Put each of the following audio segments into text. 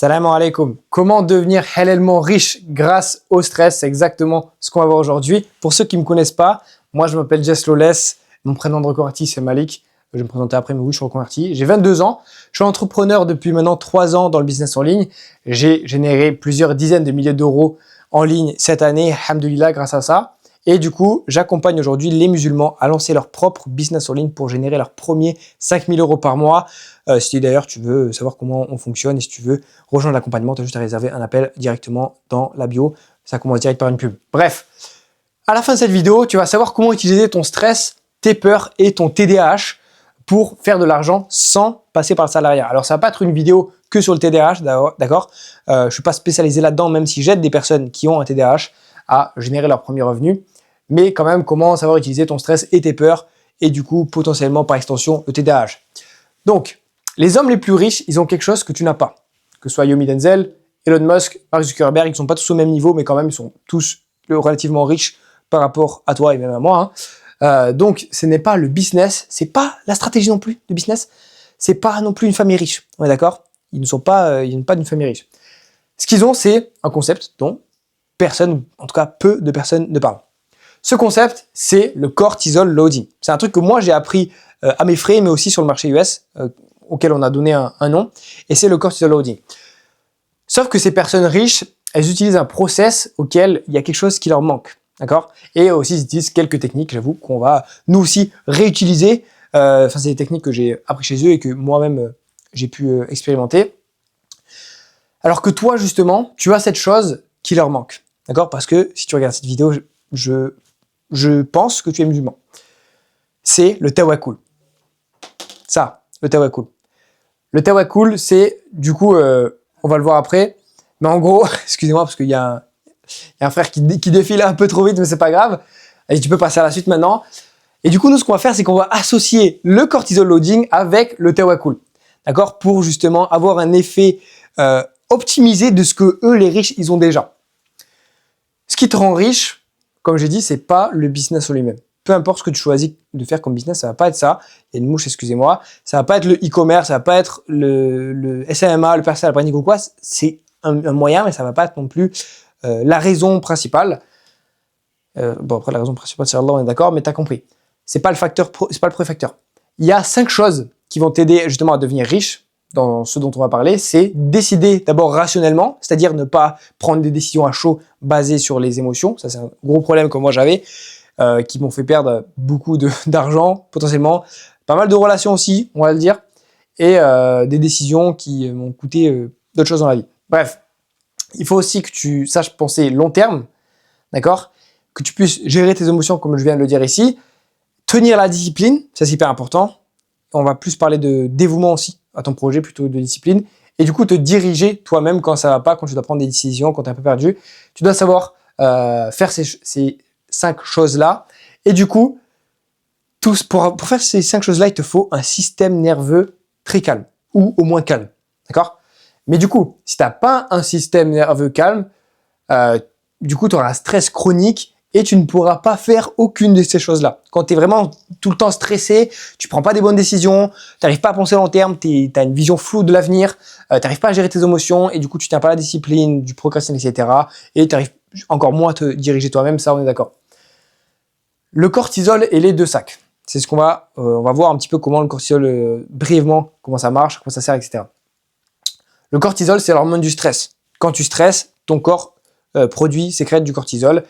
Salam alaikum. Comment devenir halal riche grâce au stress? C'est exactement ce qu'on va voir aujourd'hui. Pour ceux qui ne me connaissent pas, moi je m'appelle Jess Lawless. Mon prénom de reconverti c'est Malik. Je vais me présenter après, mais oui, je suis reconverti. J'ai 22 ans. Je suis entrepreneur depuis maintenant 3 ans dans le business en ligne. J'ai généré plusieurs dizaines de milliers d'euros en ligne cette année, alhamdoulilah, grâce à ça. Et du coup, j'accompagne aujourd'hui les musulmans à lancer leur propre business en ligne pour générer leurs premiers 5 000 euros par mois. Si d'ailleurs tu veux savoir comment on fonctionne et si tu veux rejoindre l'accompagnement, tu as juste à réserver un appel directement dans la bio. Ça commence direct par une pub. Bref, à la fin de cette vidéo, tu vas savoir comment utiliser ton stress, tes peurs et ton TDAH pour faire de l'argent sans passer par le salariat. Alors, ça va pas être une vidéo que sur le TDAH, d'accord. Je suis pas spécialisé là-dedans, même si j'aide des personnes qui ont un TDAH à générer leurs premiers revenus. Mais quand même, comment savoir utiliser ton stress et tes peurs et du coup, potentiellement, par extension, le TDAH. Donc, les hommes les plus riches, ils ont quelque chose que tu n'as pas. Que ce soit Yomi Denzel, Elon Musk, Mark Zuckerberg, ils ne sont pas tous au même niveau, mais quand même, ils sont tous relativement riches par rapport à toi et même à moi. Donc, ce n'est pas le business, c'est pas la stratégie non plus de business, c'est pas non plus une famille riche. On est d'accord? Ils ne sont pas, ils n'ont pas d'une famille riche. Ce qu'ils ont, c'est un concept dont personne, en tout cas peu de personnes ne parlent. Ce concept, c'est le cortisol loading. C'est un truc que moi j'ai appris à mes frais, mais aussi sur le marché US, auquel on a donné un nom, et c'est le cortisol loading. Sauf que ces personnes riches, elles utilisent un process auquel il y a quelque chose qui leur manque, d'accord? Et aussi, ils utilisent quelques techniques, j'avoue, qu'on va nous aussi réutiliser. C'est des techniques que j'ai appris chez eux et que moi-même j'ai pu expérimenter. Alors que toi, justement, tu as cette chose qui leur manque, d'accord? Parce que si tu regardes cette vidéo, je pense que tu es musulman. C'est le tawakkul. Ça, le tawakkul. Le tawakkul, c'est, du coup, on va le voir après, mais en gros, excusez-moi parce qu'il y a un frère qui défile un peu trop vite, mais c'est pas grave. Et tu peux passer à la suite maintenant. Et du coup, nous, ce qu'on va faire, c'est qu'on va associer le cortisol loading avec le tawakkul. D'accord? Pour justement avoir un effet optimisé de ce que eux, les riches, ils ont déjà. Ce qui te rend riche, comme j'ai dit, c'est pas le business en lui-même. Peu importe ce que tu choisis de faire comme business, ça va pas être ça. Il y a une mouche, excusez-moi. Ça va pas être le e-commerce, ça va pas être le SMA, le personal branding ou quoi. C'est un moyen, mais ça va pas être non plus la raison principale. Bon, après, la raison principale, c'est Allah, on est d'accord, mais tu as compris. C'est pas le facteur, c'est pas le préfacteur. Il y a 5 choses qui vont t'aider justement à devenir riche dans ce dont on va parler. C'est décider d'abord rationnellement, c'est-à-dire ne pas prendre des décisions à chaud basées sur les émotions. Ça, c'est un gros problème que moi j'avais, qui m'ont fait perdre beaucoup d'argent, potentiellement. Pas mal de relations aussi, on va le dire. Et des décisions qui m'ont coûté d'autres choses dans la vie. Bref, il faut aussi que tu saches penser long terme, d'accord? Que tu puisses gérer tes émotions comme je viens de le dire ici. Tenir la discipline, ça c'est hyper important. On va plus parler de dévouement aussi à ton projet plutôt que de discipline. Et du coup, te diriger toi-même quand ça va pas, quand tu dois prendre des décisions, quand tu es un peu perdu. Tu dois savoir faire ces 5 choses-là. Et du coup, pour faire ces 5 choses-là, il te faut un système nerveux très calme, ou au moins calme. D'accord? Mais du coup, si tu n'as pas un système nerveux calme, du coup, tu auras un stress chronique et tu ne pourras pas faire aucune de ces choses-là. Quand tu es vraiment tout le temps stressé, tu prends pas des bonnes décisions, tu n'arrives pas à penser à long terme, tu as une vision floue de l'avenir, tu n'arrives pas à gérer tes émotions et du coup, tu tiens pas la discipline, du procrastine, etc. Et tu arrives encore moins à te diriger toi-même, ça, on est d'accord. Le cortisol et les 2 sacs. C'est ce qu'on va voir un petit peu comment le cortisol, brièvement, comment ça marche, comment ça sert, etc. Le cortisol, c'est l'hormone du stress. Quand tu stresses, ton corps sécrète du cortisol.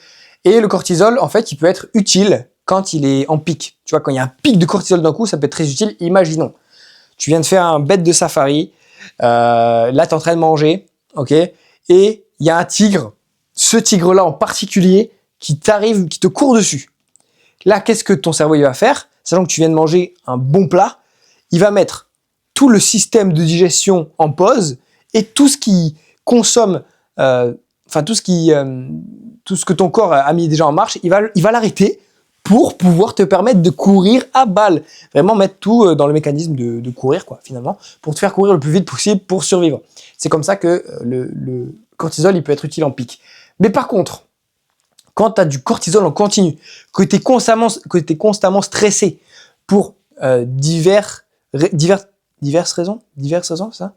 Et le cortisol, en fait, il peut être utile quand il est en pic. Tu vois, quand il y a un pic de cortisol d'un coup, ça peut être très utile. Imaginons, tu viens de faire un bête de safari, là, tu es en train de manger, ok, et il y a un tigre, ce tigre-là en particulier, qui t'arrive, qui te court dessus. Là, qu'est-ce que ton cerveau il va faire? Sachant que tu viens de manger un bon plat, il va mettre tout le système de digestion en pause et tout ce qui consomme, tout ce que ton corps a mis déjà en marche, il va l'arrêter pour pouvoir te permettre de courir à balle. Vraiment mettre tout dans le mécanisme de courir, quoi, finalement, pour te faire courir le plus vite possible pour survivre. C'est comme ça que le cortisol, il peut être utile en pic. Mais par contre, quand tu as du cortisol en continu, que tu es constamment stressé pour diverses raisons, ça?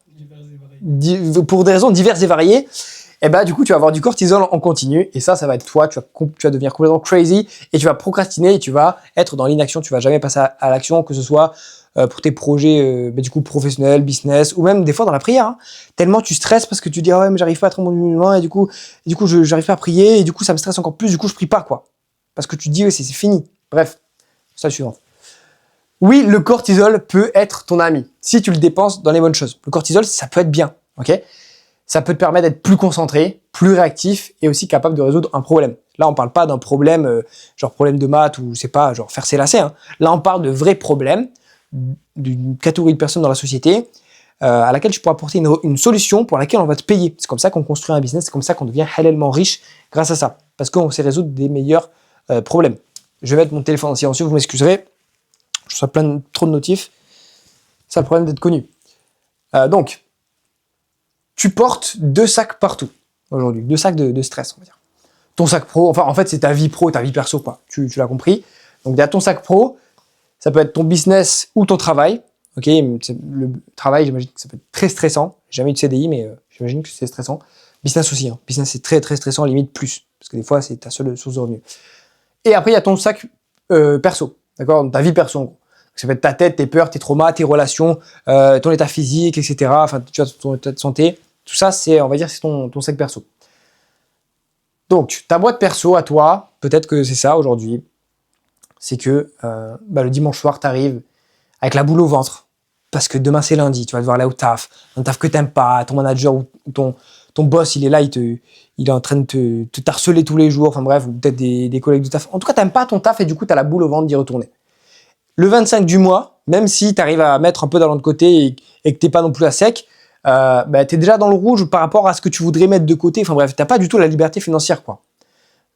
pour des raisons diverses et variées, et bah, du coup, tu vas avoir du cortisol en continu. Et ça va être toi. Tu vas devenir complètement crazy et tu vas procrastiner et tu vas être dans l'inaction. Tu vas jamais passer à l'action, que ce soit pour tes projets du coup professionnels, business, ou même des fois dans la prière. Hein. Tellement tu stresses parce que tu dis ah ouais mais j'arrive pas à être un bon musulman et du coup j'arrive pas à prier et du coup ça me stresse encore plus. Du coup je prie pas quoi. Parce que tu te dis ouais, c'est fini. Bref, ça suivant. Oui, le cortisol peut être ton ami si tu le dépenses dans les bonnes choses. Le cortisol, ça peut être bien, ok? Ça peut te permettre d'être plus concentré, plus réactif et aussi capable de résoudre un problème. Là, on parle pas d'un problème, genre problème de maths ou c'est pas genre faire ses lacets. Hein. Là, on parle de vrais problèmes d'une catégorie de personnes dans la société à laquelle tu pourras apporter une solution pour laquelle on va te payer. C'est comme ça qu'on construit un business, c'est comme ça qu'on devient halallement riche grâce à ça. Parce qu'on sait résoudre des meilleurs problèmes. Je vais mettre mon téléphone en silencieux, vous m'excuserez. Je reçois trop de notifs. C'est le problème d'être connu. Donc, tu portes 2 sacs partout aujourd'hui. 2 sacs de stress, on va dire. Ton sac pro, enfin en fait c'est ta vie pro et ta vie perso, quoi. Tu l'as compris. Donc il y a ton sac pro, ça peut être ton business ou ton travail. Ok, le travail, j'imagine que ça peut être très stressant. J'ai jamais eu de CDI, mais j'imagine que c'est stressant. Business aussi. Hein. Business c'est très très stressant, limite plus. Parce que des fois c'est ta seule source de revenus. Et après il y a ton sac perso. D'accord, ta vie perso, en gros. Ça peut être ta tête, tes peurs, tes traumas, tes relations, ton état physique, etc. Enfin, tu vois, ton état de santé. Tout ça, c'est, on va dire, c'est ton sac perso. Donc, ta boîte perso à toi, peut-être que c'est ça aujourd'hui, c'est que le dimanche soir, tu arrives avec la boule au ventre, parce que demain c'est lundi, tu vas devoir aller au taf, un taf que t'aimes pas, ton manager ou ton boss, il est là, il est en train de te harceler tous les jours, enfin bref, ou peut-être des collègues de taf. En tout cas, t'aimes pas ton taf et du coup, t'as la boule au ventre d'y retourner. Le 25 du mois, même si tu arrives à mettre un peu d'argent de côté et que t'es pas non plus à sec, t'es déjà dans le rouge par rapport à ce que tu voudrais mettre de côté. Enfin bref, t'as pas du tout la liberté financière, quoi.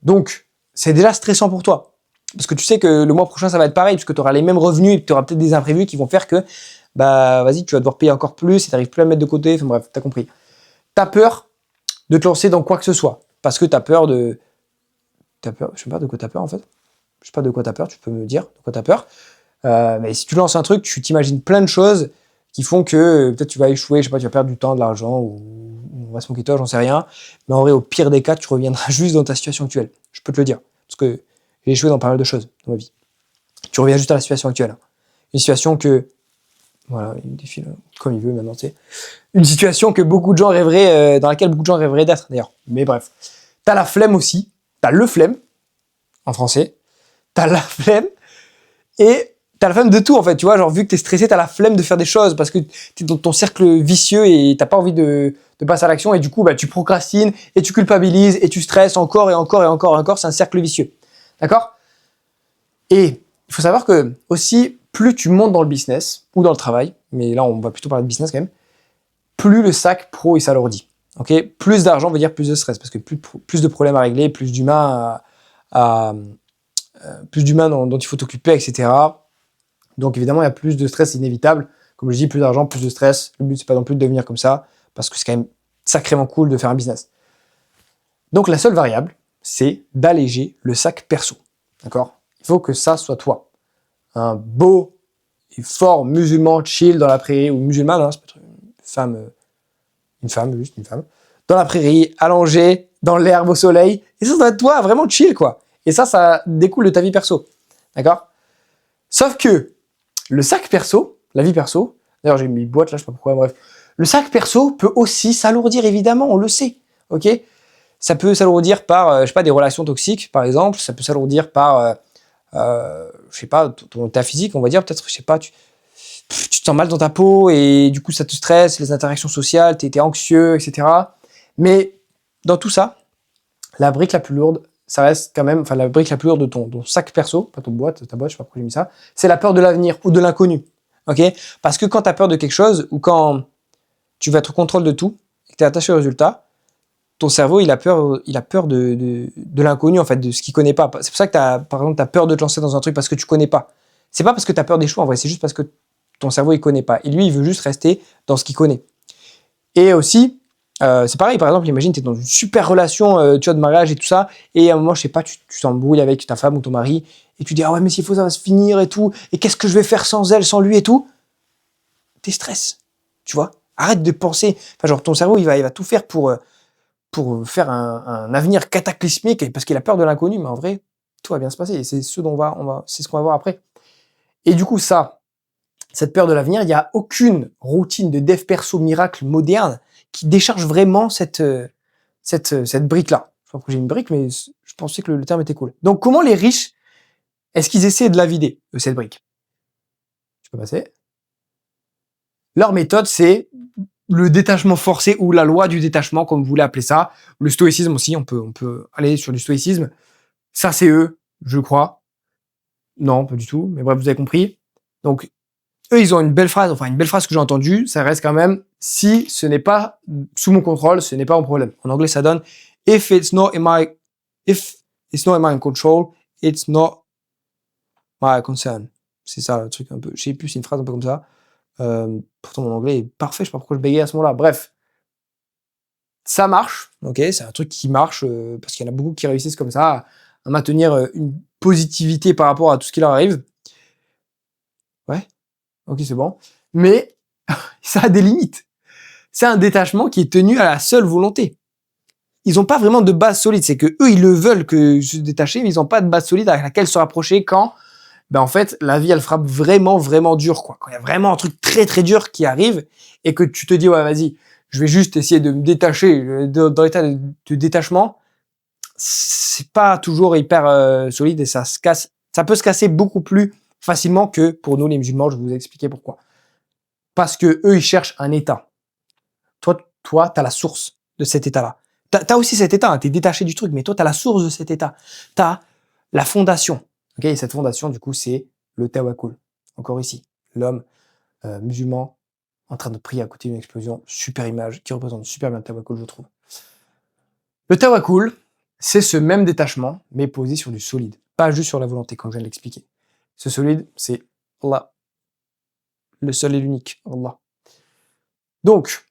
Donc, c'est déjà stressant pour toi. Parce que tu sais que le mois prochain, ça va être pareil, puisque tu auras les mêmes revenus et que tu auras peut-être des imprévus qui vont faire que, vas-y, tu vas devoir payer encore plus et tu n'arrives plus à mettre de côté. Enfin bref, tu as compris. Tu as peur de te lancer dans quoi que ce soit. Parce que tu as peur de... je sais pas de quoi tu as peur, en fait. Je sais pas de quoi tu as peur, tu peux me dire de quoi tu as peur. Mais si tu lances un truc, tu t'imagines plein de choses qui font que peut-être tu vas échouer, je sais pas, tu vas perdre du temps, de l'argent, ou on va se moquer de toi, j'en sais rien. Mais en vrai, au pire des cas, tu reviendras juste dans ta situation actuelle. Je peux te le dire. Parce que j'ai échoué dans pas mal de choses dans ma vie. Tu reviens juste à la situation actuelle. Une situation que... Voilà, il défile comme il veut maintenant, tu sais. Une situation que beaucoup de gens rêveraient, dans laquelle beaucoup de gens rêveraient d'être, d'ailleurs. Mais bref. T'as la flemme aussi. T'as le flemme, en français. T'as la flemme. Et t'as la flemme de tout, en fait. Tu vois, genre, vu que t'es stressé, t'as la flemme de faire des choses parce que t'es dans ton cercle vicieux et t'as pas envie de passer à l'action. Et du coup, tu procrastines et tu culpabilises et tu stresses encore et encore et encore et encore. C'est un cercle vicieux. D'accord ? Et il faut savoir que aussi, plus tu montes dans le business ou dans le travail, mais là on va plutôt parler de business quand même, plus le sac pro il s'alourdit. Okay, plus d'argent veut dire plus de stress parce que plus de problèmes à régler, plus d'humains dont il faut t'occuper, etc. Donc évidemment il y a plus de stress inévitable. Comme je dis, plus d'argent, plus de stress. Le but c'est pas non plus de devenir comme ça parce que c'est quand même sacrément cool de faire un business. Donc la seule variable, c'est d'alléger le sac perso. D'accord ? Il faut que ça soit toi. Un beau et fort musulman chill dans la prairie, ou musulmane, hein, c'est peut-être une femme, juste une femme, dans la prairie, allongée, dans l'herbe au soleil. Et ça doit être toi, vraiment chill, quoi. Et ça découle de ta vie perso. D'accord ? Sauf que le sac perso, la vie perso, d'ailleurs j'ai mis boîte là, je sais pas pourquoi, bref. Le sac perso peut aussi s'alourdir, évidemment, on le sait. Ok ? Ça peut s'alourdir par, je sais pas, des relations toxiques, par exemple. Ça peut s'alourdir par, je sais pas, ta physique, on va dire, peut-être, je sais pas, tu te sens mal dans ta peau et du coup, ça te stresse, les interactions sociales, t'es anxieux, etc. Mais dans tout ça, la brique la plus lourde, ça reste quand même, enfin, la brique la plus lourde de ton sac perso, pas ta boîte, je sais pas pourquoi j'ai mis ça, c'est la peur de l'avenir ou de l'inconnu. Ok ? Parce que quand t'as peur de quelque chose ou quand tu vas être au contrôle de tout et que t'es attaché au résultat, ton cerveau, il a peur de l'inconnu, en fait, de ce qu'il connaît pas. C'est pour ça que par exemple, t'as peur de te lancer dans un truc parce que tu connais pas. C'est pas parce que t'as peur d'échouer, en vrai, c'est juste parce que ton cerveau, il connaît pas. Et lui, il veut juste rester dans ce qu'il connaît. Et aussi, c'est pareil, par exemple, imagine, t'es dans une super relation, tu vois, de mariage et tout ça, et à un moment, je sais pas, tu t'embrouilles avec ta femme ou ton mari, et tu dis, ah ouais, mais s'il faut, ça va se finir et tout, et qu'est-ce que je vais faire sans elle, sans lui et tout? T'es stress, tu vois? Arrête de penser. Enfin, genre, ton cerveau, il va tout faire pour faire un avenir cataclysmique parce qu'il a peur de l'inconnu. Mais en vrai, tout va bien se passer. Et c'est ce c'est ce qu'on va voir après. Et du coup, cette peur de l'avenir, il n'y a aucune routine de dev perso miracle moderne qui décharge vraiment cette brique-là. Je sais pas pourquoi j'ai une brique, mais je pensais que le terme était cool. Donc, comment les riches, est-ce qu'ils essaient de la vider, cette brique? Tu peux passer. Leur méthode, c'est le détachement forcé ou la loi du détachement, comme vous voulez appeler ça. Le stoïcisme aussi, on peut aller sur du stoïcisme. Ça, c'est eux, je crois. Non, pas du tout, mais bref, vous avez compris. Donc, eux, ils ont une belle phrase que j'ai entendue, ça reste quand même, si ce n'est pas sous mon contrôle, ce n'est pas mon problème. En anglais, ça donne, if it's not in my control, it's not my concern. C'est ça, le truc un peu, je sais plus, c'est une phrase un peu comme ça. Pourtant, mon anglais est parfait, je sais pas pourquoi je bégayais à ce moment-là. Bref. Ça marche, ok, c'est un truc qui marche, parce qu'il y en a beaucoup qui réussissent comme ça, à maintenir une positivité par rapport à tout ce qui leur arrive. Ouais, ok, c'est bon. Mais ça a des limites. C'est un détachement qui est tenu à la seule volonté. Ils n'ont pas vraiment de base solide. C'est que eux, ils le veulent que se détacher, mais ils n'ont pas de base solide avec laquelle se rapprocher quand, en fait, la vie, elle frappe vraiment, vraiment dur, quoi. Quand il y a vraiment un truc très, très dur qui arrive et que tu te dis, ouais, vas-y, je vais juste essayer de me détacher dans l'état de détachement, c'est pas toujours hyper solide et ça peut se casser beaucoup plus facilement que pour nous, les musulmans. Je vais vous expliquer pourquoi. Parce que eux, ils cherchent un état. Toi, t'as la source de cet état-là. T'as aussi cet état, hein, t'es détaché du truc, mais toi, t'as la source de cet état. T'as la fondation. Ok, et cette fondation, du coup, c'est le tawakkul. Encore ici, l'homme musulman en train de prier à côté d'une explosion. Super image qui représente super bien le tawakkul, je trouve. Le tawakkul, c'est ce même détachement, mais posé sur du solide. Pas juste sur la volonté, comme je viens de l'expliquer. Ce solide, c'est Allah. Le seul et l'unique, Allah. Donc,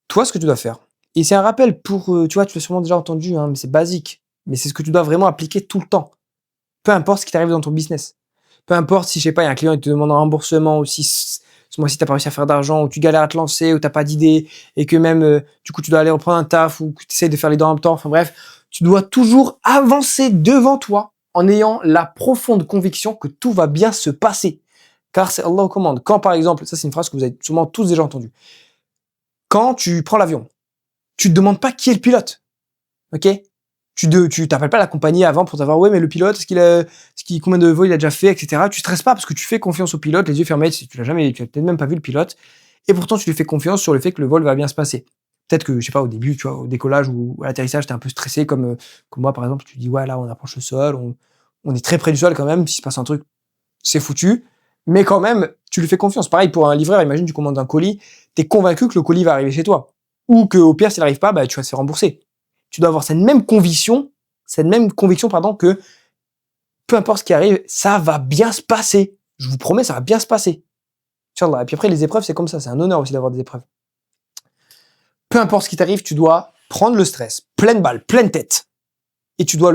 toi, ce que tu dois faire, et c'est un rappel pour, tu vois, tu l'as sûrement déjà entendu, hein, mais c'est basique, mais c'est ce que tu dois vraiment appliquer tout le temps. Peu importe ce qui t'arrive dans ton business. Peu importe si, je sais pas, il y a un client qui te demande un remboursement, ou si ce mois-ci t'as pas réussi à faire d'argent, ou tu galères à te lancer, ou t'as pas d'idée, et que même, du coup, tu dois aller reprendre un taf, ou que tu essaies de faire les deux en même temps, enfin bref, tu dois toujours avancer devant toi en ayant la profonde conviction que tout va bien se passer. Car c'est Allah aux commandes. Quand, par exemple, ça c'est une phrase que vous avez sûrement tous déjà entendue. Quand tu prends l'avion, tu te demandes pas qui est le pilote. Ok? Tu t'appelles pas la compagnie avant pour savoir, ouais, mais le pilote, combien de vols il a déjà fait, etc. Tu stresses pas parce que tu fais confiance au pilote, les yeux fermés, si tu l'as peut-être même pas vu le pilote. Et pourtant, tu lui fais confiance sur le fait que le vol va bien se passer. Peut-être que, je sais pas, au début, tu vois, au décollage ou à l'atterrissage, t'es un peu stressé comme moi, par exemple, tu dis, ouais, là, on approche le sol, on est très près du sol quand même, s'il se passe un truc, c'est foutu. Mais quand même, tu lui fais confiance. Pareil pour un livreur, imagine, tu commandes un colis, t'es convaincu que le colis va arriver chez toi. Ou que, au pire, s'il n'arrive pas, tu vas se faire rembourser. Tu dois avoir cette même conviction, que peu importe ce qui arrive, ça va bien se passer. Je vous promets, ça va bien se passer. Inch'Allah. Et puis après, les épreuves, c'est comme ça. C'est un honneur aussi d'avoir des épreuves. Peu importe ce qui t'arrive, tu dois prendre le stress, pleine balle, pleine tête. Et tu dois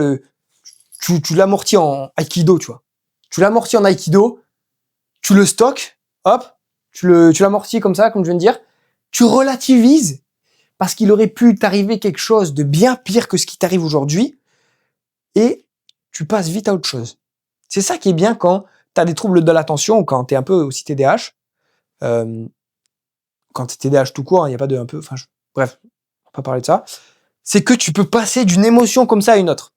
tu l'amortis en Aikido, tu vois. Tu l'amortis en Aikido, tu le stockes, hop, tu l'amortis comme ça, comme je viens de dire. Tu relativises parce qu'il aurait pu t'arriver quelque chose de bien pire que ce qui t'arrive aujourd'hui, et tu passes vite à autre chose. C'est ça qui est bien quand tu as des troubles de l'attention ou quand tu es un peu aussi TDAH. Quand tu es TDAH tout court, il n'y a pas de un peu... bref, on va pas parler de ça. C'est que tu peux passer d'une émotion comme ça à une autre.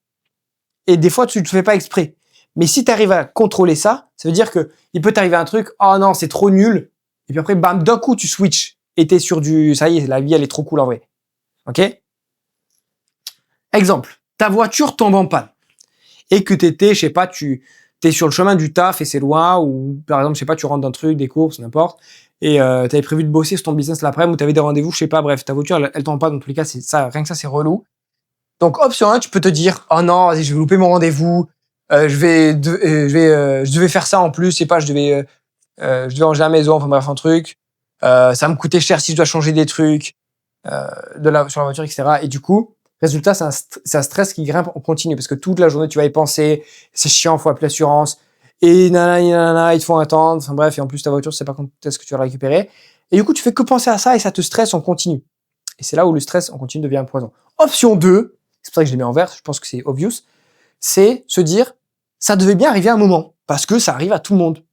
Et des fois, tu ne te fais pas exprès. Mais si tu arrives à contrôler ça, ça veut dire que il peut t'arriver un truc, oh non, c'est trop nul. Et puis après, bam, d'un coup, tu switches. Et t'es sur ça y est, la vie, elle est trop cool en vrai. Ok? Exemple, ta voiture tombe en panne. Et que je sais pas, t'es sur le chemin du taf et c'est loin, ou par exemple, je sais pas, tu rentres d'un truc, des courses, n'importe, et t'avais prévu de bosser sur ton business l'après-midi, ou t'avais des rendez-vous, je sais pas, bref, ta voiture, elle tombe pas, dans tous les cas, c'est ça, rien que ça, c'est relou. Donc, option 1, tu peux te dire, oh non, vas-y, je vais louper mon rendez-vous, je devais faire ça en plus, je sais pas, je devais ranger la maison, enfin bref, un truc, ça va me coûter cher si je dois changer des trucs, sur la voiture, etc. Et du coup, résultat, c'est un stress qui grimpe en continu parce que toute la journée, tu vas y penser. C'est chiant, faut appeler l'assurance. Et nanana, ils te font attendre. Enfin bref, et en plus, ta voiture, tu sais pas quand est-ce que tu vas la récupérer. Et du coup, tu fais que penser à ça et ça te stresse en continu. Et c'est là où le stress en continu devient un poison. Option 2, c'est pour ça que je l'ai mis en vert, je pense que c'est obvious, c'est se dire, ça devait bien arriver à un moment, parce que ça arrive à tout le monde.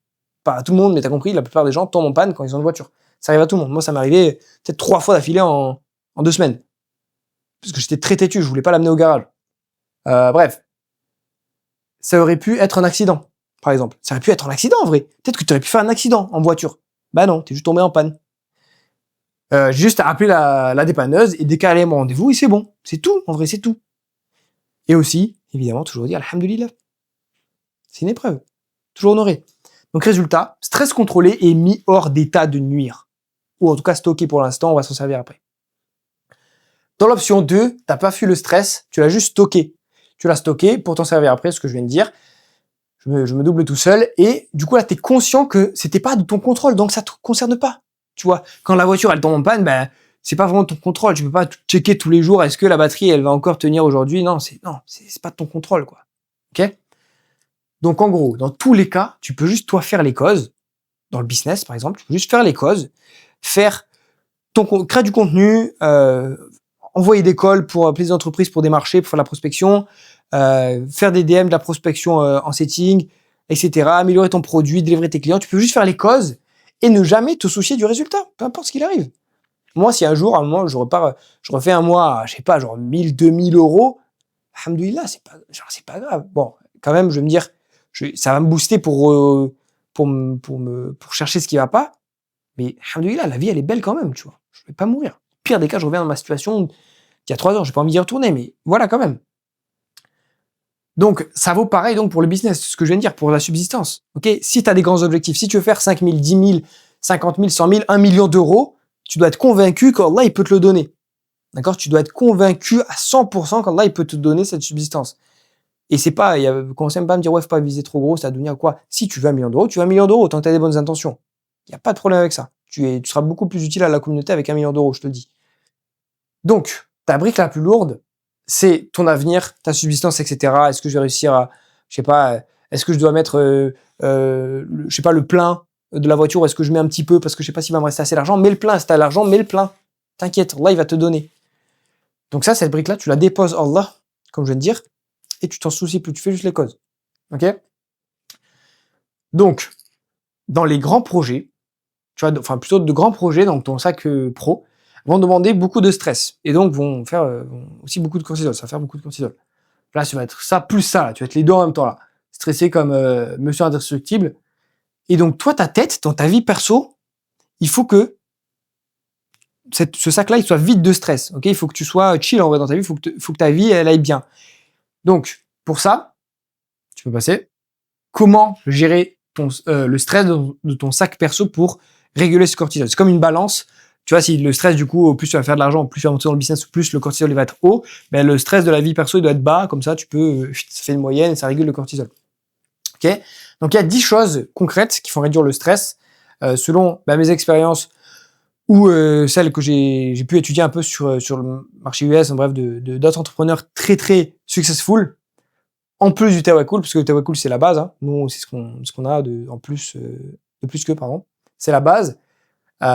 Pas à tout le monde, mais t'as compris, la plupart des gens tombent en panne quand ils ont une voiture. Ça arrive à tout le monde. Moi, ça m'est arrivé peut-être 3 fois d'affilée en 2 semaines. Parce que j'étais très têtu, je voulais pas l'amener au garage. Bref. Ça aurait pu être un accident, par exemple. Ça aurait pu être un accident, en vrai. Peut-être que tu aurais pu faire un accident en voiture. Bah non, t'es juste tombé en panne. Juste à appeler la dépanneuse et décaler mon rendez-vous et c'est bon. C'est tout, en vrai, c'est tout. Et aussi, évidemment, toujours dire alhamdoulilah. C'est une épreuve. Toujours honoré. Donc, résultat, stress contrôlé et mis hors d'état de nuire. Ou en tout cas stocké pour l'instant, on va s'en servir après. Dans l'option 2, t'as pas fui le stress, tu l'as juste stocké. Tu l'as stocké pour t'en servir après, ce que je viens de dire. Je me double tout seul. Et du coup, là, t'es conscient que c'était pas de ton contrôle, donc ça te concerne pas. Tu vois, quand la voiture, elle tombe en panne, ben, c'est pas vraiment ton contrôle. Tu peux pas checker tous les jours, est-ce que la batterie, elle va encore tenir aujourd'hui? Non, c'est pas de ton contrôle, quoi. Ok? Donc, en gros, dans tous les cas, tu peux juste, toi, faire les causes. Dans le business, par exemple, tu peux juste faire les causes, créer du contenu, envoyer des calls pour appeler des entreprises pour des marchés, pour faire de la prospection, faire des DM, de la prospection en setting, etc. Améliorer ton produit, délivrer tes clients. Tu peux juste faire les causes et ne jamais te soucier du résultat, peu importe ce qu'il arrive. Moi, si un jour, à un moment, je refais un mois, je sais pas, genre 1000, 2000 euros, alhamdoulilah, c'est pas grave. Bon, quand même, je vais me dire, ça va me booster pour chercher ce qui va pas. Mais alhamdoulilah, la vie, elle est belle quand même, tu vois. Je vais pas mourir. Pire des cas, je reviens dans ma situation d'il y a 3 ans. J'ai pas envie d'y retourner, mais voilà quand même. Donc, ça vaut pareil donc pour le business, ce que je viens de dire, pour la subsistance. Ok, si tu as des grands objectifs, si tu veux faire 5 000, 10 000, 50 000, 100 000, 1 million d'euros, tu dois être convaincu qu'Allah, il peut te le donner. D'accord? Tu dois être convaincu à 100% qu'Allah, il peut te donner cette subsistance. Et c'est pas, commencez même pas à me dire, ouais, faut pas viser trop gros, c'est à devenir quoi? Si tu veux 1 million d'euros, tu veux 1 million d'euros, tant que tu as des bonnes intentions. Il n'y a pas de problème avec ça. Tu seras beaucoup plus utile à la communauté avec 1 million d'euros, je te le dis. Donc, ta brique la plus lourde, c'est ton avenir, ta subsistance, etc. Est-ce que je vais réussir à, je sais pas, est-ce que je dois mettre, je sais pas, le plein de la voiture, ou est-ce que je mets un petit peu parce que je sais pas s'il va me rester assez d'argent. Mets le plein, si t'as l'argent, mets le plein. T'inquiète, Allah, il va te donner. Donc ça, cette brique-là, tu la déposes Allah, comme je viens de dire, et tu t'en soucies plus, tu fais juste les causes. Ok? Donc, dans les grands projets, tu vois, enfin plutôt de grands projets, donc ton sac pro, vont demander beaucoup de stress et donc vont faire aussi beaucoup de cortisol. Ça va faire beaucoup de cortisol. Là, tu vas être ça plus ça, là. Tu vas être les deux en même temps là, stressé comme Monsieur Indestructible. Et donc toi, ta tête, dans ta vie perso, il faut que ce sac-là, il soit vide de stress. Ok, il faut que tu sois chill en vrai dans ta vie. Il faut que ta vie elle aille bien. Donc pour ça, tu peux passer. Comment gérer le stress de ton sac perso pour réguler ce cortisol? C'est comme une balance. Tu vois, si le stress, du coup, plus tu vas faire de l'argent, plus tu vas monter dans le business, plus le cortisol il va être haut, ben, le stress de la vie perso, il doit être bas. Comme ça, tu peux, ça fait une moyenne et ça régule le cortisol. Ok? Donc, il y a 10 choses concrètes qui font réduire le stress, selon mes expériences ou celles que j'ai pu étudier un peu sur le marché US, en bref, d'autres entrepreneurs très, très successful. En plus du tawakkul, parce que le tawakkul, c'est la base, hein. Nous, c'est ce qu'on a en plus, de plus que, pardon. C'est la base.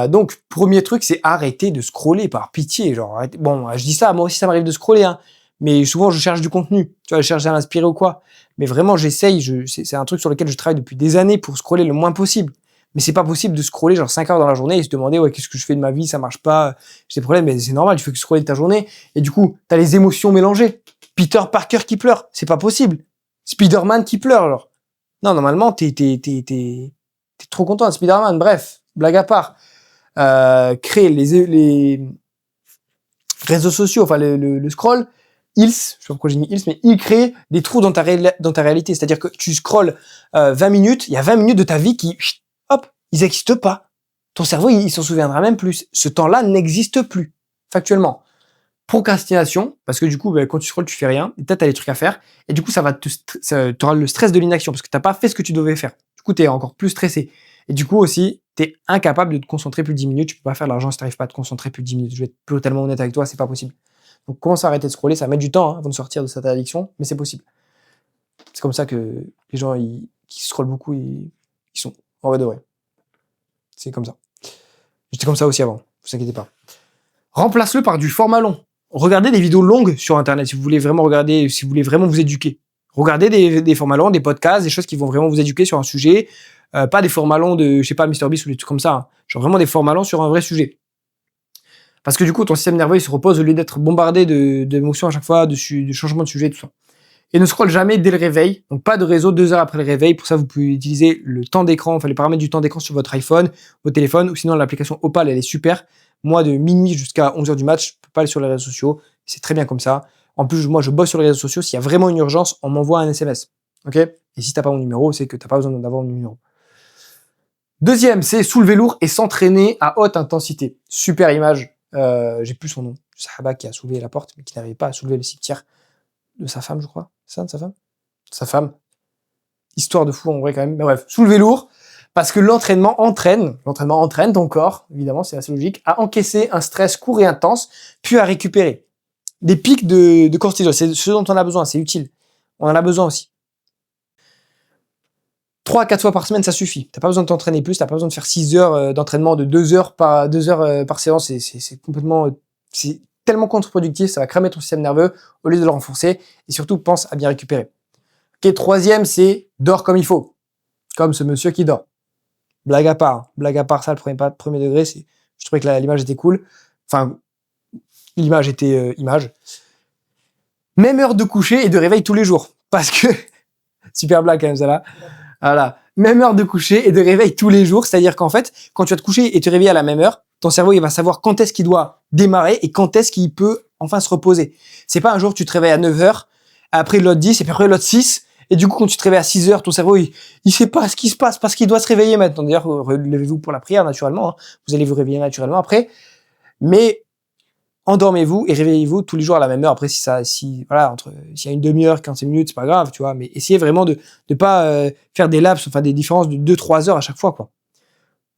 Donc, premier truc, c'est arrêter de scroller par pitié. Genre, arrêtez. Bon, je dis ça, moi aussi, ça m'arrive de scroller, hein. Mais souvent, je cherche du contenu. Tu vois, je cherche à m'inspirer ou quoi. Mais vraiment, j'essaye. C'est un truc sur lequel je travaille depuis des années pour scroller le moins possible. Mais c'est pas possible de scroller genre 5 heures dans la journée et se demander, ouais, qu'est-ce que je fais de ma vie, ça marche pas, j'ai des problèmes. Mais c'est normal, tu fais que scroller ta journée. Et du coup, t'as les émotions mélangées. Peter Parker qui pleure. C'est pas possible. Spider-Man qui pleure, alors. Non, normalement, t'es trop content de Spider-Man. Bref, blague à part. Créer les réseaux sociaux, enfin le scroll, je sais pas pourquoi j'ai mis mais il crée des trous dans ta réalité. C'est-à-dire que tu scrolles 20 minutes, il y a 20 minutes de ta vie qui, hop, ils n'existent pas. Ton cerveau, il s'en souviendra même plus. Ce temps-là n'existe plus, factuellement. Procrastination, parce que du coup, quand tu scrolles, tu fais rien, et peut-être t'as des trucs à faire, et du coup, t'auras le stress de l'inaction, parce que t'as pas fait ce que tu devais faire. Du coup, t'es encore plus stressé. Et du coup aussi, t'es incapable de te concentrer plus de 10 minutes, tu peux pas faire de l'argent si t'arrives pas à te concentrer plus de 10 minutes. Je vais être totalement honnête avec toi, c'est pas possible. Donc, commence à arrêter de scroller, ça va mettre du temps, hein, avant de sortir de cette addiction, mais c'est possible. C'est comme ça que les gens, qui scrollent beaucoup, ils sont, en vrai de vrai. C'est comme ça. J'étais comme ça aussi avant, vous inquiétez pas. Remplace-le par du format long. Regardez des vidéos longues sur Internet si vous voulez vraiment regarder, si vous voulez vraiment vous éduquer. Regardez des formats longs, des podcasts, des choses qui vont vraiment vous éduquer sur un sujet. Pas des formats longs de, je sais pas, MrBeast ou des trucs comme ça. Hein. Genre vraiment des formats longs sur un vrai sujet. Parce que du coup, ton système nerveux, il se repose au lieu d'être bombardé d'émotions à chaque fois, de changements de sujet, tout ça. Et ne scrolle jamais dès le réveil. Donc, pas de réseau 2 heures après le réveil. Pour ça, vous pouvez utiliser le temps d'écran, enfin, les paramètres du temps d'écran sur votre iPhone, au téléphone, ou sinon, l'application Opal, elle est super. Moi, de minuit jusqu'à 11 heures du match, je peux pas aller sur les réseaux sociaux. C'est très bien comme ça. En plus, moi, je bosse sur les réseaux sociaux. S'il y a vraiment une urgence, on m'envoie un SMS. OK? Et si t'as pas mon numéro, c'est que t'as pas besoin d'avoir mon numéro. Deuxième, c'est soulever lourd et s'entraîner à haute intensité. Super image. J'ai plus son nom. Sahaba qui a soulevé la porte, mais qui n'arrivait pas à soulever le cimetière de sa femme, je crois. C'est ça, de sa femme? Sa femme. Histoire de fou, en vrai, quand même. Mais bref, soulever lourd, parce que l'entraînement entraîne ton corps, évidemment, c'est assez logique, à encaisser un stress court et intense, puis à récupérer. Des pics de cortisol, c'est ce dont on a besoin, c'est utile. On en a besoin aussi. 3 à 4 fois par semaine, ça suffit. T'as pas besoin de t'entraîner plus, t'as pas besoin de faire 6 heures d'entraînement de 2 heures par séance. C'est complètement, c'est tellement contre-productif, ça va cramer ton système nerveux au lieu de le renforcer. Et surtout, pense à bien récupérer. Ok, troisième, c'est dors comme il faut. Comme ce monsieur qui dort. Blague à part, ça, le premier degré, je trouvais que l'image était cool. Enfin, l'image était image. Même heure de coucher et de réveil tous les jours. Parce que, super blague quand même, ça là. Voilà. Même heure de coucher et de réveil tous les jours. C'est-à-dire qu'en fait, quand tu vas te coucher et te réveiller à la même heure, ton cerveau, il va savoir quand est-ce qu'il doit démarrer et quand est-ce qu'il peut enfin se reposer. C'est pas un jour, tu te réveilles à 9 heures, après l'autre 10, et puis après l'autre 6, et du coup, quand tu te réveilles à 6 heures, ton cerveau, il sait pas ce qui se passe parce qu'il doit se réveiller maintenant. D'ailleurs, relevez-vous pour la prière, naturellement. Hein. Vous allez vous réveiller naturellement après. Mais, endormez-vous et réveillez-vous tous les jours à la même heure. Après, s'il y a une demi-heure, 15 minutes, c'est pas grave, tu vois, mais essayez vraiment de pas faire des laps, enfin des différences de 2-3 heures à chaque fois, quoi.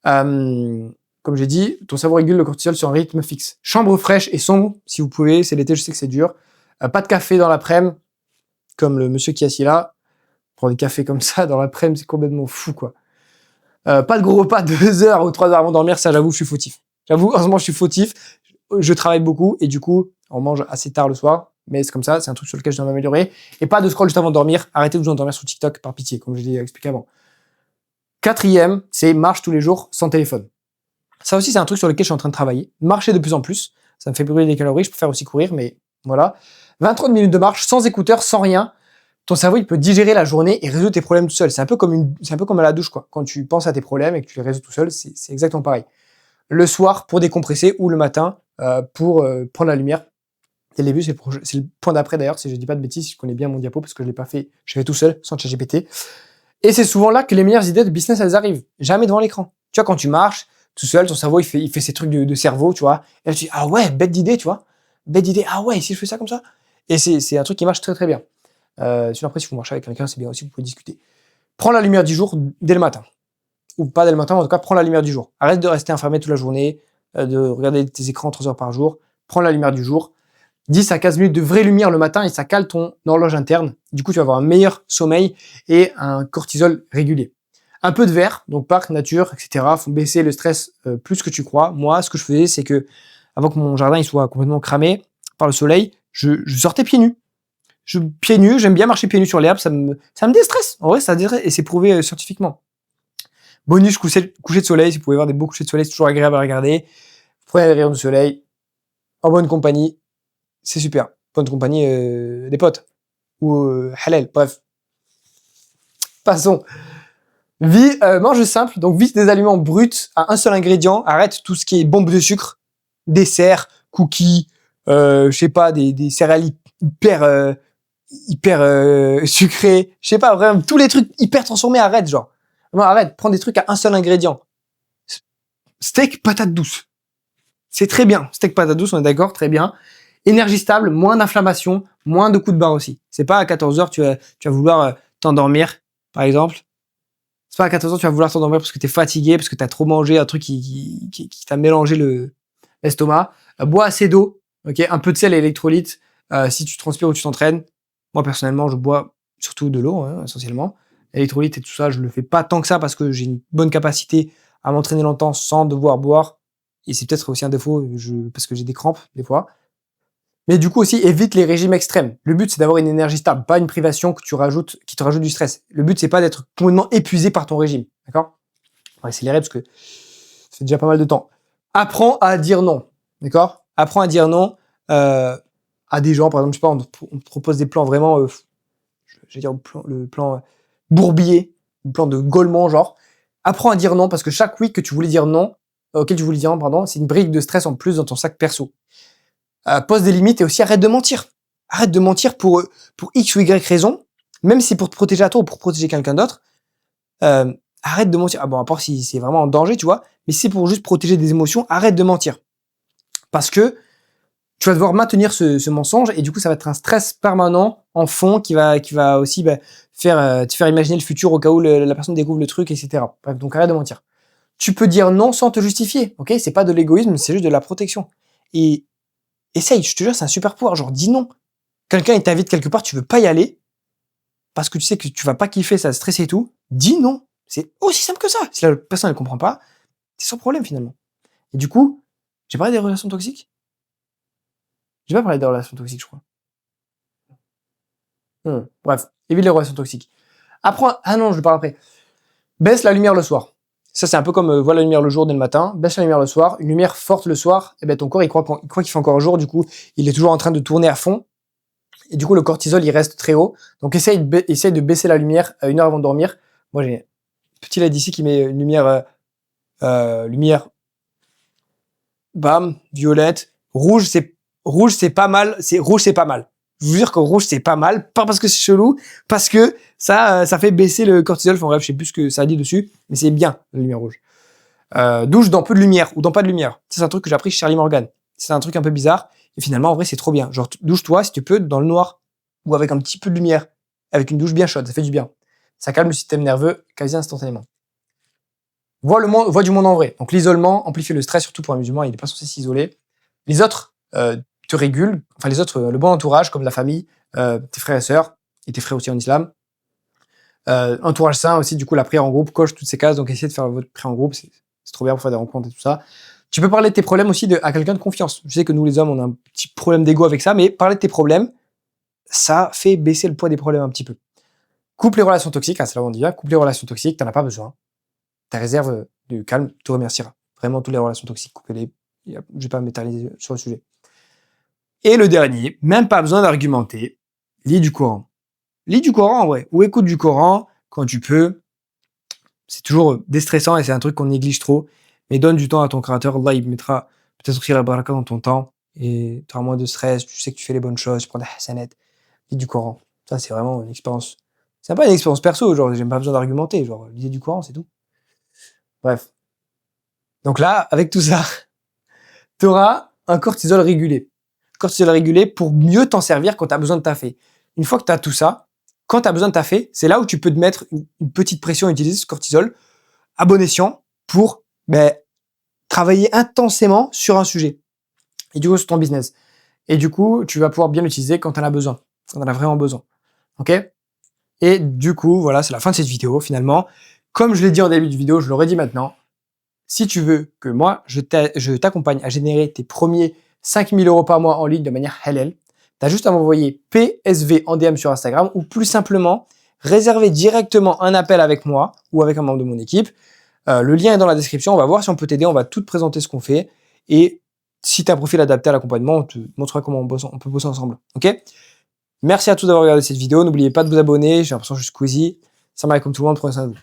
Comme j'ai dit, ton cerveau régule le cortisol sur un rythme fixe. Chambre fraîche et sombre, si vous pouvez, c'est l'été, je sais que c'est dur. Pas de café dans l'après-midi, comme le monsieur qui est assis là. Prendre des cafés comme ça dans l'après-midi, c'est complètement fou, quoi. Pas de gros repas 2 heures ou 3 heures avant de dormir, ça, j'avoue, je suis fautif. J'avoue, heureusement, je suis fautif. Je travaille beaucoup et du coup, on mange assez tard le soir. Mais c'est comme ça, c'est un truc sur lequel je dois m'améliorer. Et pas de scroll juste avant de dormir. Arrêtez de vous endormir sur TikTok par pitié, comme je l'ai expliqué avant. Quatrième, c'est marche tous les jours sans téléphone. Ça aussi, c'est un truc sur lequel je suis en train de travailler. Marcher de plus en plus. Ça me fait brûler des calories. Je peux faire aussi courir, mais voilà. 20-30 minutes de marche, sans écouteurs, sans rien. Ton cerveau, il peut digérer la journée et résoudre tes problèmes tout seul. C'est un peu comme à la douche, quoi. Quand tu penses à tes problèmes et que tu les résous tout seul, c'est exactement pareil. Le soir pour décompresser ou le matin pour prendre la lumière. Dès le début, c'est le point d'après d'ailleurs, si je dis pas de bêtises, je connais bien mon diapo parce que je l'ai pas fait, je l'ai fait tout seul, sans ChatGPT. Et c'est souvent là que les meilleures idées de business, elles arrivent. Jamais devant l'écran. Tu vois, quand tu marches tout seul, ton cerveau, il fait ses trucs de cerveau, tu vois. Et là, tu dis, ah ouais, bête d'idée, tu vois. Bête d'idée, ah ouais, si je fais ça comme ça. Et c'est un truc qui marche très très bien. Sinon après, si vous marchez avec quelqu'un, c'est bien aussi, vous pouvez discuter. Prends la lumière du jour dès le matin. Ou pas dès le matin, mais en tout cas, prends la lumière du jour. Arrête de rester enfermé toute la journée, de regarder tes écrans 3 heures par jour. Prends la lumière du jour. 10 à 15 minutes de vraie lumière le matin et ça cale ton horloge interne. Du coup, tu vas avoir un meilleur sommeil et un cortisol régulier. Un peu de verre, donc parc, nature, etc. Font baisser le stress plus que tu crois. Moi, ce que je faisais, c'est que avant que mon jardin il soit complètement cramé par le soleil, je sortais pieds nus. Pieds nus, j'aime bien marcher pieds nus sur l'herbe, ça me déstresse. En vrai, ça déstresse et c'est prouvé scientifiquement. Bonus coucher de soleil, si vous pouvez voir des beaux couchers de soleil, c'est toujours agréable à regarder. Prenez les rayons de soleil, en bonne compagnie, c'est super. Bonne compagnie des potes. Ou halal, bref. Passons. Mange simple, donc vise des aliments bruts à un seul ingrédient. Arrête tout ce qui est bombe de sucre, dessert, cookies, je sais pas, des céréales hyper sucrés. Je sais pas, vraiment, tous les trucs hyper transformés, arrête, genre. Vraiment, arrête, prends des trucs à un seul ingrédient. Steak, patate douce. C'est très bien. Steak, patate douce, on est d'accord, très bien. Énergie stable, moins d'inflammation, moins de coups de barre aussi. C'est pas à 14 heures tu vas vouloir t'endormir, par exemple. C'est pas à 14 heures tu vas vouloir t'endormir parce que t'es fatigué, parce que t'as trop mangé un truc qui t'a mélangé l'estomac. Bois assez d'eau, ok, un peu de sel et électrolytes si tu transpires ou tu t'entraînes. Moi personnellement, je bois surtout de l'eau, hein, essentiellement. Électrolytes et tout ça, je le fais pas tant que ça parce que j'ai une bonne capacité à m'entraîner longtemps sans devoir boire. Et c'est peut-être aussi un défaut, parce que j'ai des crampes, des fois. Mais du coup aussi, évite les régimes extrêmes. Le but, c'est d'avoir une énergie stable, pas une privation qui te rajoute du stress. Le but, c'est pas d'être complètement épuisé par ton régime. D'accord? On va accélérer parce que ça fait déjà pas mal de temps. Apprends à dire non. D'accord? Apprends à dire non à des gens. Par exemple, je sais pas, on te propose des plans vraiment, je vais dire le plan bourbier, le plan de Golemont, genre. Apprends à dire non parce que chaque week que tu voulais dire non, auquel tu voulais dire non, pardon, c'est une brique de stress en plus dans ton sac perso. Pose des limites et aussi arrête de mentir. Arrête de mentir pour X ou Y raison, même si c'est pour te protéger à toi ou pour protéger quelqu'un d'autre. Arrête de mentir. Ah bon, à part si c'est vraiment en danger, tu vois, mais si c'est pour juste protéger des émotions, arrête de mentir. Parce que tu vas devoir maintenir ce mensonge et du coup, ça va être un stress permanent en fond qui va aussi te faire imaginer le futur au cas où la personne découvre le truc, etc. Bref, donc arrête de mentir. Tu peux dire non sans te justifier, ok? C'est pas de l'égoïsme, c'est juste de la protection. Et essaye, je te jure, c'est un super pouvoir. Genre, dis non. Quelqu'un, il t'invite quelque part, tu veux pas y aller, parce que tu sais que tu vas pas kiffer, ça va stresser et tout. Dis non. C'est aussi simple que ça. Si la personne, elle comprend pas, c'est sans problème, finalement. Et du coup, j'ai parlé des relations toxiques? J'ai pas parlé des relations toxiques, je crois. Bref, évite les relations toxiques. Ah non, je le parle après. Baisse la lumière le soir. Ça, c'est un peu comme vois la lumière le jour dès le matin, baisse la lumière le soir. Une lumière forte le soir, et ben ton corps, il croit qu'il fait encore jour, du coup, il est toujours en train de tourner à fond. Et du coup, le cortisol, il reste très haut. Donc, essaye de baisser la lumière 1 heure avant de dormir. Moi, j'ai un petit LED ici qui met une lumière, bam, violette. Rouge, c'est pas mal. Rouge, c'est pas mal. Je vous jure que rouge, c'est pas mal. Pas parce que c'est chelou, parce que ça fait baisser le cortisol. Enfin bref, je sais plus ce que ça dit dessus, mais c'est bien, la lumière rouge. Douche dans peu de lumière ou dans pas de lumière. C'est un truc que j'ai appris chez Charlie Morgan. C'est un truc un peu bizarre. Et finalement, en vrai, c'est trop bien. Genre, douche-toi, si tu peux, dans le noir. Ou avec un petit peu de lumière. Avec une douche bien chaude, ça fait du bien. Ça calme le système nerveux quasi instantanément. Vois du monde en vrai. Donc l'isolement amplifie le stress, surtout pour un musulman, il n'est pas censé s'isoler. Les autres te régulent, enfin les autres, le bon entourage, comme la famille, tes frères et sœurs, et tes frères aussi en islam. Entourage sain aussi, du coup la prière en groupe, coche toutes ces cases, donc essayez de faire votre prière en groupe, c'est trop bien pour faire des rencontres et tout ça. Tu peux parler de tes problèmes aussi à quelqu'un de confiance. Je sais que nous les hommes, on a un petit problème d'ego avec ça, mais parler de tes problèmes, ça fait baisser le poids des problèmes un petit peu. Coupe les relations toxiques, c'est là où on dit bien, coupe les relations toxiques, t'en as pas besoin. Ta réserve de calme te remerciera. Vraiment, toutes les relations toxiques, coupez-les. Je vais pas m'éterniser sur le sujet. Et le dernier, même pas besoin d'argumenter, lis du Coran. Lis du Coran, en vrai, ou écoute du Coran quand tu peux. C'est toujours déstressant et c'est un truc qu'on néglige trop. Mais donne du temps à ton créateur. Allah, il mettra peut-être aussi la baraka dans ton temps et tu auras moins de stress. Tu sais que tu fais les bonnes choses, tu prends des hasanettes. Lis du Coran. Ça, c'est vraiment une expérience. C'est pas une expérience perso, genre, j'ai pas besoin d'argumenter. Genre, lisez du Coran, c'est tout. Bref. Donc là, avec tout ça, tu auras un cortisol régulé. Cortisol régulé pour mieux t'en servir quand tu as besoin de taffer. Une fois que tu as tout ça, quand tu as besoin de taffer, c'est là où tu peux te mettre une petite pression et utiliser ce cortisol à bon escient pour travailler intensément sur un sujet. Et du coup, sur ton business. Et du coup, tu vas pouvoir bien l'utiliser quand tu en as besoin. Quand tu en as vraiment besoin. Ok? Et du coup, voilà, c'est la fin de cette vidéo finalement. Comme je l'ai dit en début de vidéo, je le redis maintenant. Si tu veux que moi, je t'accompagne à générer tes premiers 5 000 € par mois en ligne de manière halal, tu as juste à m'envoyer PSV en DM sur Instagram ou plus simplement réserver directement un appel avec moi ou avec un membre de mon équipe. Le lien est dans la description. On va voir si on peut t'aider. On va tout te présenter ce qu'on fait. Et si tu as un profil adapté à l'accompagnement, on te montrera comment on peut bosser ensemble. Ok? Merci à tous d'avoir regardé cette vidéo. N'oubliez pas de vous abonner. J'ai l'impression que je suis squeezie. Salam alaikum tout le monde. Prenez soin de vous.